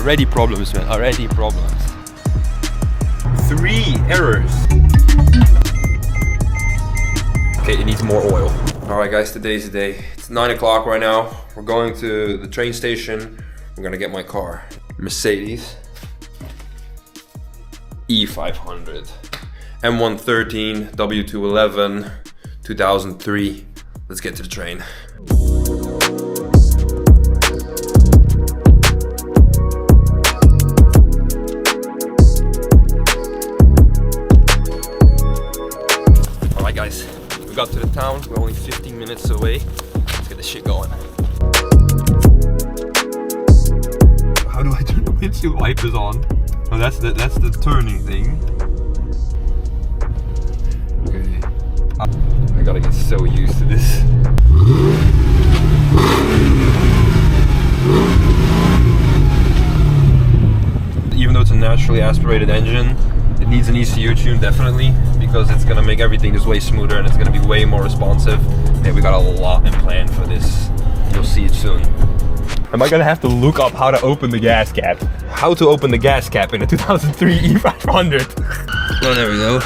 Already problems, man. Already problems. 3 errors. Okay, it needs more oil. Alright guys, today's the day. It's 9 o'clock right now. We're going to the train station. We're gonna get my car. Mercedes E500. M113, W211, 2003. Let's get to the train. Alright guys, we got to the town. We're only 15 minutes away. Let's get this shit going. How do I turn the windshield wipers on? Oh, that's the turning thing. Okay. I gotta get so used to this. Even though it's a naturally aspirated engine, it needs an ECU tune definitely, because it's gonna make everything just way smoother and it's gonna be way more responsive. Yeah, we got a lot in plan for this. You'll see it soon. Am I gonna have to look up how to open the gas cap? How to open the gas cap in a 2003 E500? Oh, there we go.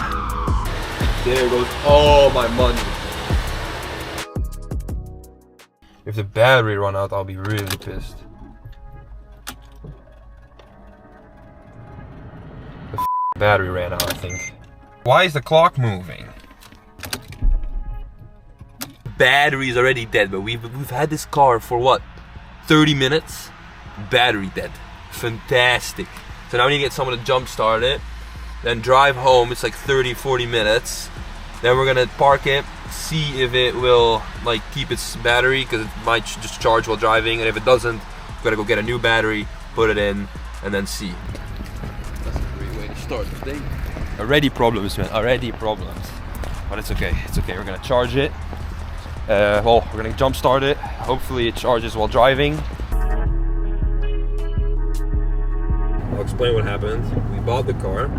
There goes all my money. If the battery run out, I'll be really pissed. The battery ran out, I think. Why is the clock moving? The battery is already dead, but we've had this car for what? 30 minutes? Battery dead. Fantastic. So now we need to get someone to jump start it, then drive home. It's like 30-40 minutes. Then we're gonna park it, see if it will like keep its battery, because it might just charge while driving, and if it doesn't, we're gonna go get a new battery, put it in, and then see. That's a great way to start the thing. Already problems, man. Already problems. But it's okay. It's okay. We're gonna charge it. Well, we're gonna jump start it. Hopefully it charges while driving. I'll explain what happened. We bought the car.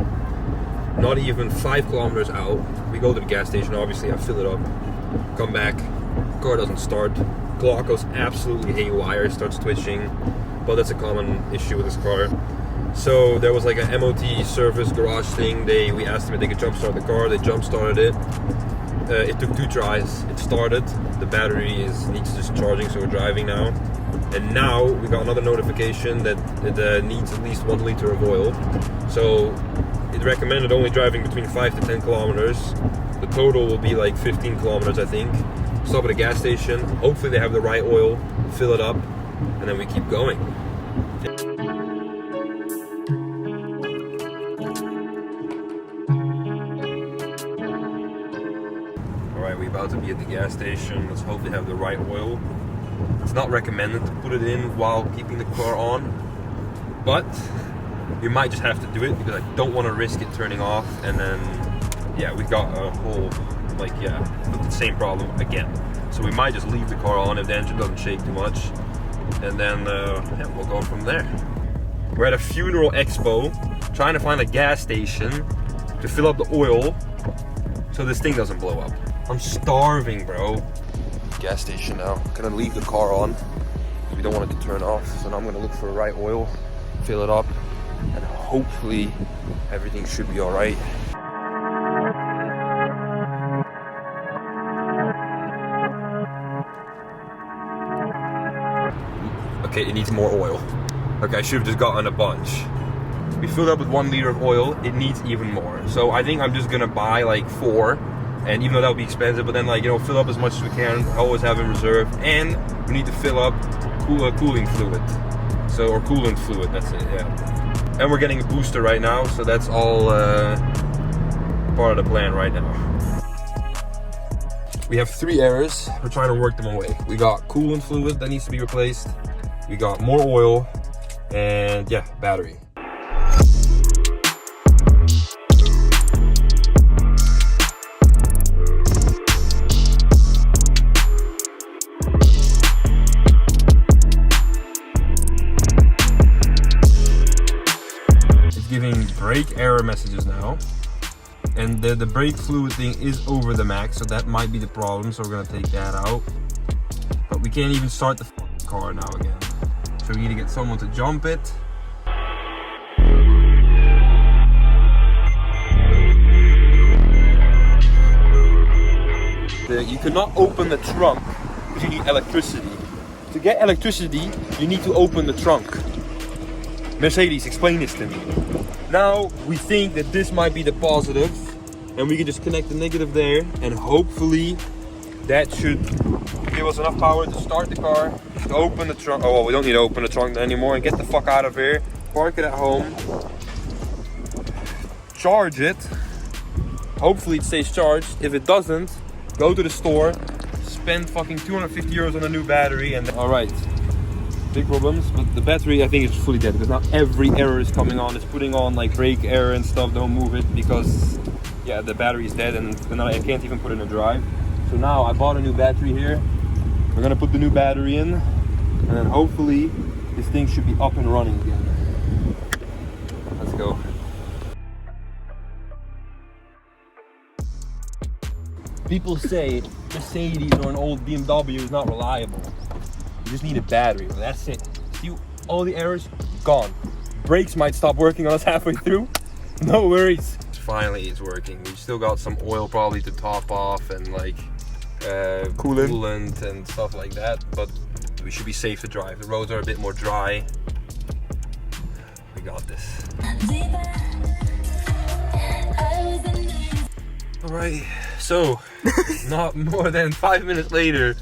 Not even 5 kilometers out, we go to the gas station. Obviously I fill it up, come back, car doesn't start, clock goes absolutely haywire, starts twitching, but that's a common issue with this car. So there was like a MOT service garage thing. We asked them if they could jump start the car. They jump started it. It took 2 tries. It started. The battery needs just charging, so we're driving now. And now we got another notification that it needs at least 1 liter of oil. So it recommended only driving between 5 to 10 kilometers. The total will be like 15 kilometers, I think. Stop at a gas station. Hopefully they have the right oil. Fill it up, and then we keep going. Alright, we're about to be at the gas station. Let's hope they have the right oil. It's not recommended to put it in while keeping the car on, but you might just have to do it, because I don't want to risk it turning off, and then yeah, we got a whole the same problem again. So we might just leave the car on if the engine doesn't shake too much, and then yeah, we'll go from there. We're at a funeral expo trying to find a gas station to fill up the oil so this thing doesn't blow up. I'm starving, bro. Gas station now. I'm gonna leave the car on. We don't want it to turn off, so now I'm gonna look for the right oil, fill it up, and hopefully everything should be all right. Okay, it needs more oil. Okay, I should have just gotten a bunch. We filled up with 1 liter of oil. It needs even more. So I think I'm just gonna buy like 4. And even though that would be expensive, but then like, you know, fill up as much as we can, always have in reserve. And we need to fill up cooling fluid. So, or coolant fluid, that's it, yeah. And we're getting a booster right now, so that's all part of the plan right now. We have 3 errors. We're trying to work them away. We got coolant fluid that needs to be replaced. We got more oil, and yeah, battery. Giving brake error messages now, and the brake fluid thing is over the max, so that might be the problem, so we're gonna take that out. But we can't even start the car now again, so we need to get someone to jump it. you cannot open the trunk because you need electricity. To get electricity, you need to open the trunk. Mercedes, explain this to me. Now we think that this might be the positive, and we can just connect the negative there, and hopefully that should give us enough power to start the car, to open the trunk. Oh well, we don't need to open the trunk anymore, and get the fuck out of here. Park it at home. Charge it. Hopefully it stays charged. If it doesn't, go to the store, spend fucking 250 euros on a new battery, and alright. Big problems, but the battery I think is fully dead because now every error is coming on. It's putting on like brake error and stuff. Don't move it because yeah, the battery is dead, and now I can't even put it in a drive. So now I bought a new battery here. We're gonna put the new battery in, and then hopefully this thing should be up and running again. Let's go. People say Mercedes or an old BMW is not reliable. You just need a battery, but that's it. See, all the errors, gone. Brakes might stop working on us halfway through. No worries. Finally it's working. We still got some oil probably to top off and like coolant and stuff like that, but we should be safe to drive. The roads are a bit more dry. We got this. Alright, so not more than 5 minutes later,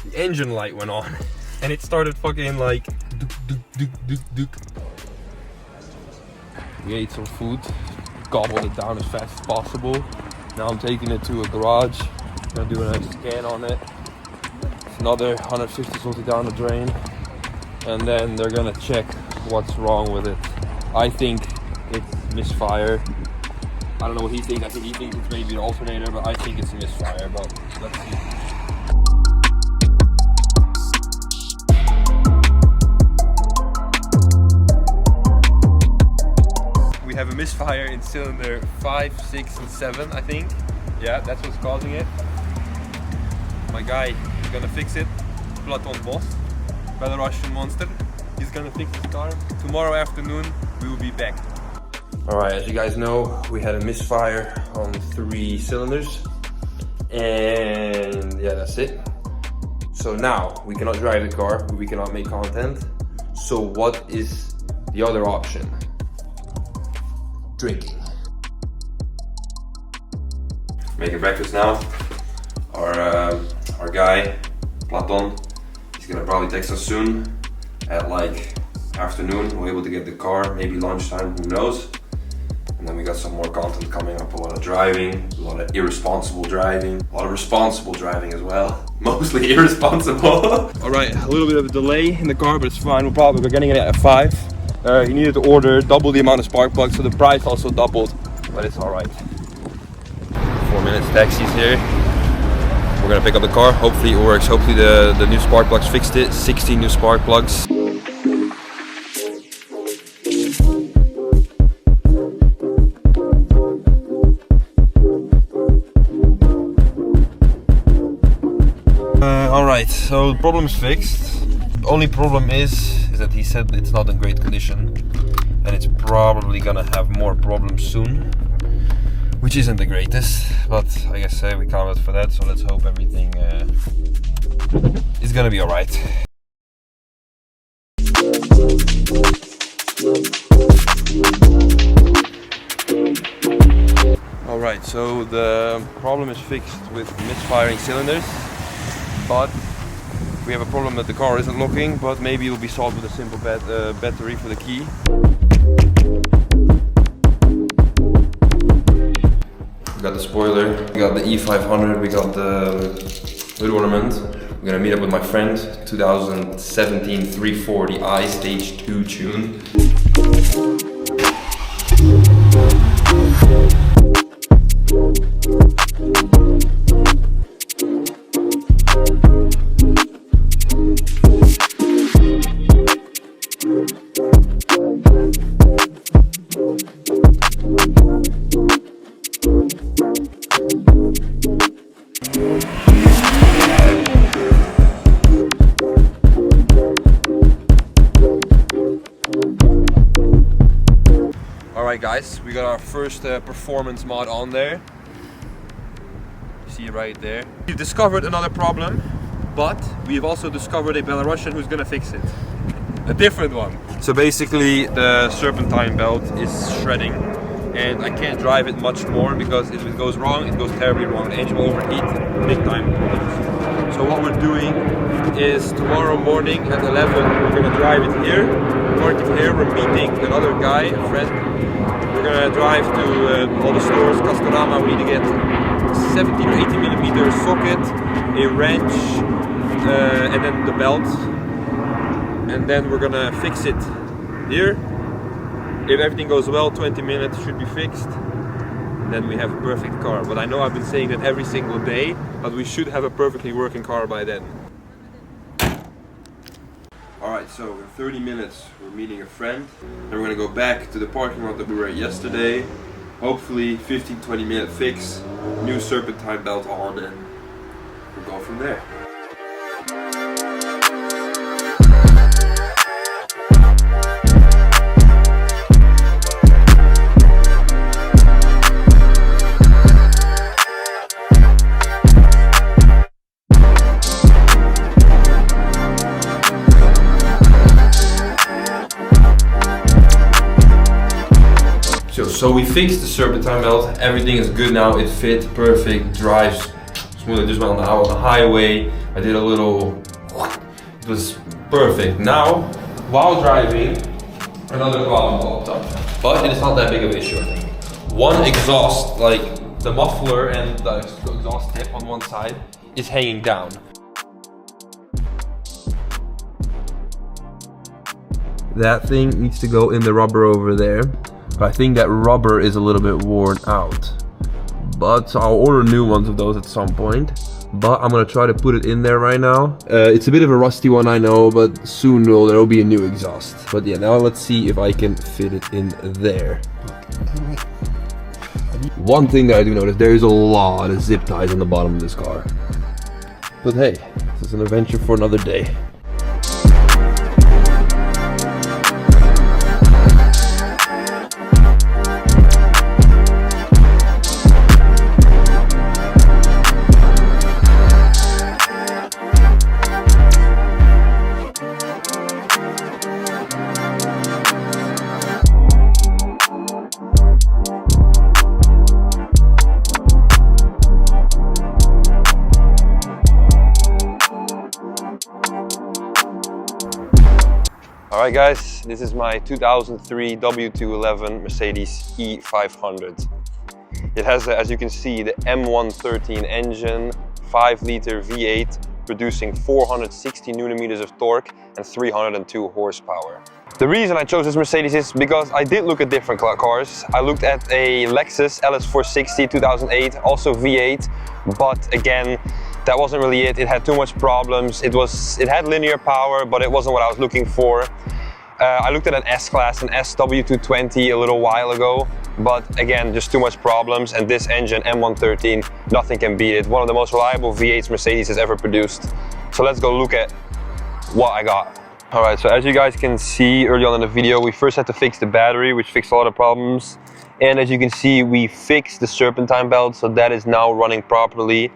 the engine light went on. And it started fucking like duk, duk, duk, duk, duk. We ate some food, gobbled it down as fast as possible. Now I'm taking it to a garage. Gonna do a scan on it. It's another 150 zloty down the drain. And then they're gonna check what's wrong with it. I think it's misfire. I don't know what he thinks. I think he thinks it's maybe an alternator, but I think it's a misfire. But let's see. We have a misfire in cylinder 5, 6, and 7, I think. Yeah, that's what's causing it. My guy is gonna fix it. Platon Boss, Belarusian monster. He's gonna fix this car. Tomorrow afternoon, we will be back. Alright, as you guys know, we had a misfire on 3 cylinders. And yeah, that's it. So now, we cannot drive the car, we cannot make content. So what is the other option? Drinking. Making breakfast now. Our guy, Platon, he's gonna probably text us soon at like afternoon. We're able to get the car, maybe lunchtime, who knows. And then we got some more content coming up, a lot of driving, a lot of irresponsible driving, a lot of responsible driving as well. Mostly irresponsible. Alright, a little bit of a delay in the car, but it's fine. We're getting it at 5. He needed to order double the amount of spark plugs, so the price also doubled, but it's alright. 4 minutes, taxi's here. We're gonna pick up the car. Hopefully it works. Hopefully the new spark plugs fixed it. 16 new spark plugs. Alright, so the problem is fixed. The only problem is that he said it's not in great condition, and it's probably gonna have more problems soon, which isn't the greatest, but I guess we can't wait for that, so let's hope everything is gonna be alright. Alright, so the problem is fixed with misfiring cylinders, but we have a problem that the car isn't locking, but maybe it will be solved with a simple battery for the key. We got the spoiler, we got the E500, we got the hood ornament. We're gonna meet up with my friend, 2017 340i Stage 2 tune. Alright guys, we got our first performance mod on there. see right there. We've discovered another problem, but we've also discovered a Belarusian who's gonna fix it. A different one. So basically the serpentine belt is shredding and I can't drive it much more because if it goes wrong, it goes terribly wrong. The engine will overheat, big time problems. So what we're doing is tomorrow morning at 11, we're gonna drive it here. Park it here, we're meeting another guy, a friend. We're gonna drive to all the stores, Castorama. We need to get 17 or 18 millimeter socket, a wrench, and then the belt. And then we're gonna fix it here. If everything goes well, 20 minutes should be fixed. Then we have a perfect car. But I know I've been saying that every single day, but we should have a perfectly working car by then. Alright, so in 30 minutes we're meeting a friend. And we're gonna go back to the parking lot that we were at yesterday. Hopefully 15-20 minute fix, new serpentine belt on, and we'll go from there. So we fixed the serpentine belt, everything is good now, it fit perfect, drives smoothly. Just went on the highway, I did a little, it was perfect. Now, while driving, another problem popped up. But it's not that big of an issue, I think. One exhaust, like the muffler and the exhaust tip on one side, is hanging down. That thing needs to go in the rubber over there. I think that rubber is a little bit worn out, but I'll order new ones of those at some point. But I'm gonna try to put it in there right now. It's a bit of a rusty one, I know, but soon there will be a new exhaust. But yeah, now let's see if I can fit it in there. One thing that I do notice, there is a lot of zip ties on the bottom of this car. But hey, this is an adventure for another day. Alright guys, this is my 2003 W211 Mercedes E500. It has, as you can see, the M113 engine, 5-liter V8, producing 460 Nm of torque and 302 horsepower. The reason I chose this Mercedes is because I did look at different cars. I looked at a Lexus LS460 2008, also V8, but again, that wasn't really it. It had too much problems. It had linear power, but it wasn't what I was looking for. I looked at an S-Class, an SW220 a little while ago, but again, just too much problems. And this engine, M113, nothing can beat it. One of the most reliable V8s Mercedes has ever produced. So let's go look at what I got. All right, so as you guys can see early on in the video, we first had to fix the battery, which fixed a lot of problems. And as you can see, we fixed the serpentine belt, so that is now running properly.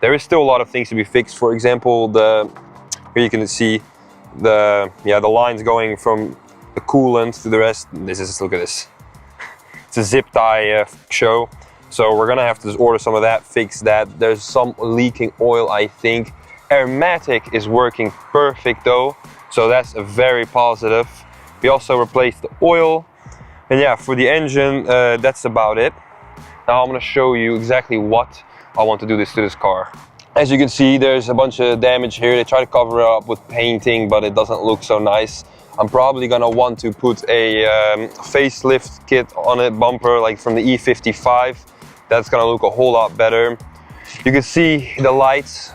There is still a lot of things to be fixed. For example, here you can see the lines going from the coolant to the rest. Look at this. It's a zip tie show. So we're gonna have to just order some of that, fix that. There's some leaking oil, I think. Aromatic is working perfect though. So that's a very positive. We also replaced the oil. And yeah, for the engine, that's about it. Now I'm gonna show you exactly what I want to do to this car. As you can see, there's a bunch of damage here. They try to cover it up with painting, but it doesn't look so nice. I'm probably gonna want to put a facelift kit on it, bumper like from the E55. That's gonna look a whole lot better. You can see the lights,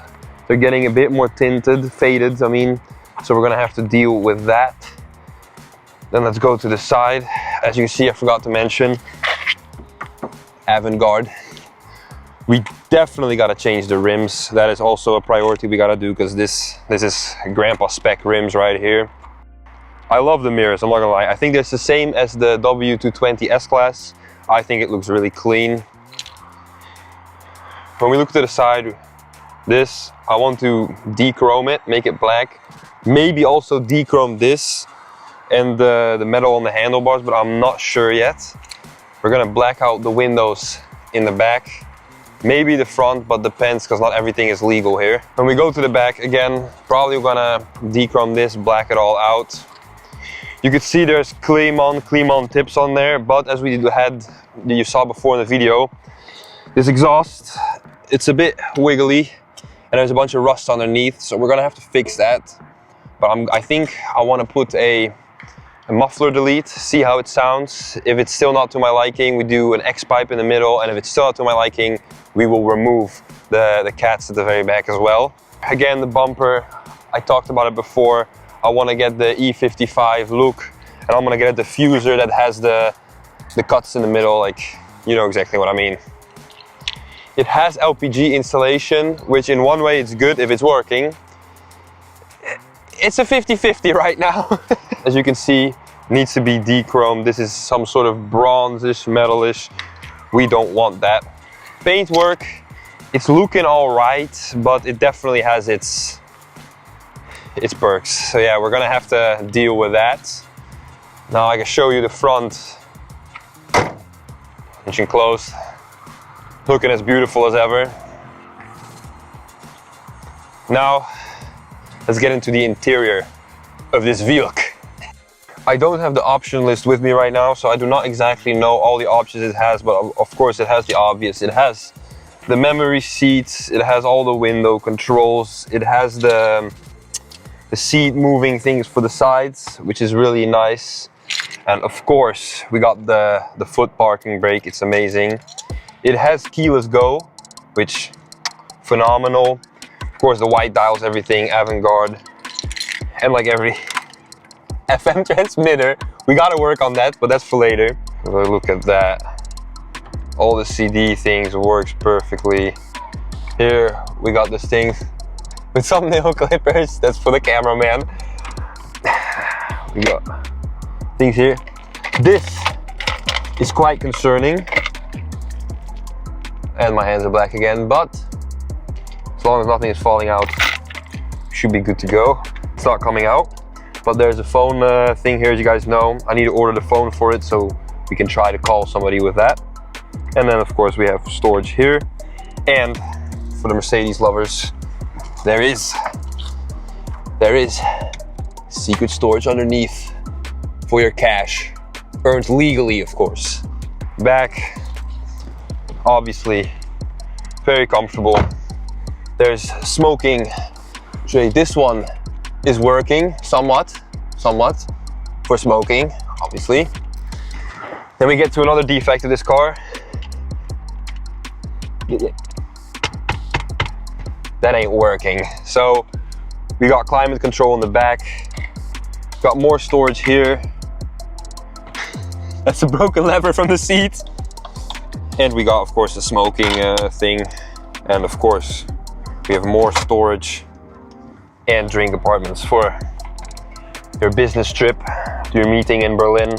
they're getting a bit more tinted, faded, I mean. So we're gonna have to deal with that. Then let's go to the side. As you can see, I forgot to mention, avant-garde. We definitely gotta change the rims. That is also a priority we gotta do because this is grandpa spec rims right here. I love the mirrors, I'm not gonna lie. I think it's the same as the W220 S-Class. I think it looks really clean. when we look to the side, this, I want to dechrome it, make it black. Maybe also dechrome this and the metal on the handlebars, but I'm not sure yet. We're gonna black out the windows in the back. Maybe the front, but depends, because not everything is legal here. When we go to the back, again, probably gonna dechrome this, black it all out. You could see there's Clean tips on there, but as you saw before in the video, this exhaust, it's a bit wiggly and there's a bunch of rust underneath, so we're gonna have to fix that. But I think I want to put a muffler delete, see how it sounds. If it's still not to my liking, we do an X pipe in the middle, and if it's still not to my liking, we will remove the cats at the very back as well. Again, the bumper, I talked about it before. I want to get the E55 look, and I'm gonna get a diffuser that has the cuts in the middle, like, you know exactly what I mean. It has LPG installation, which in one way it's good if it's working. It's a 50-50 right now. As you can see, needs to be dechromed. This is some sort of bronze-ish, metalish. We don't want that. Paintwork, it's looking all right, but it definitely has its perks. So yeah, we're gonna have to deal with that. Now I can show you the front. Engine closed. Looking as beautiful as ever. Now, let's get into the interior of this vehicle. I don't have the option list with me right now, so I do not exactly know all the options it has, but of course it has the obvious. It has the memory seats, it has all the window controls, it has the seat moving things for the sides, which is really nice. And of course, we got the foot parking brake, it's amazing. It has keyless go, which phenomenal. Of course, the white dials, everything, avant-garde. And like every FM transmitter, we gotta work on that, but that's for later. Look at that. All the CD things works perfectly. Here, we got this thing with some nail clippers. That's for the cameraman. We got things here. This is quite concerning. And my hands are black again, but as long as nothing is falling out, should be good to go. It's not coming out, but there's a phone thing here, as you guys know. I need to order the phone for it, so we can try to call somebody with that. And then of course we have storage here. And for the Mercedes lovers, there is secret storage underneath for your cash, earned legally, of course. Back, obviously very comfortable. There's smoking. Actually, this one is working somewhat for smoking, obviously. Then we get to another defect of this car. That ain't working. So we got climate control in the back, got more storage here. That's a broken lever from the seat. And we got, of course, the smoking thing. And of course, we have more storage and drink compartments for your business trip, to your meeting in Berlin.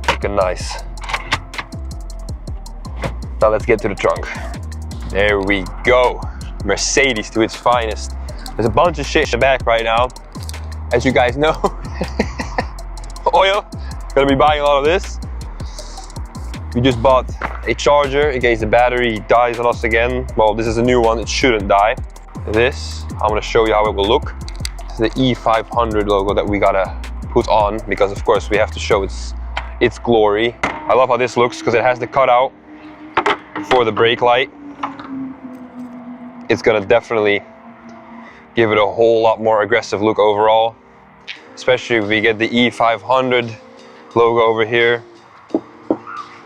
Looking nice. Now let's get to the trunk. There we go. Mercedes to its finest. There's a bunch of shit in the back right now, as you guys know. Oil, gonna be buying a lot of this. We just bought a charger in case the battery dies on us again. Well, this is a new one, it shouldn't die. This, I'm gonna show you how it will look. This is the E500 logo that we gotta put on, because of course we have to show its glory. I love how this looks because it has the cutout for the brake light. It's gonna definitely give it a whole lot more aggressive look overall, especially if we get the E500 logo over here.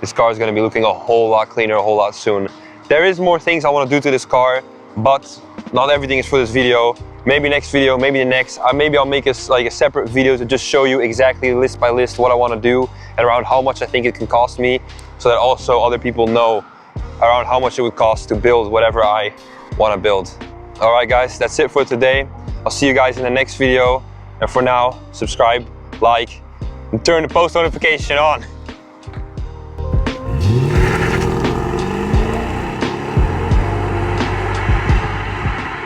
This car is going to be looking a whole lot cleaner, a whole lot soon. There is more things I want to do to this car, but not everything is for this video. Maybe next video, maybe the next. Maybe I'll make a separate video to just show you exactly list by list what I want to do and around how much I think it can cost me, so that also other people know around how much it would cost to build whatever I want to build. All right, guys, that's it for today. I'll see you guys in the next video. And for now, subscribe, like, and turn the post notification on.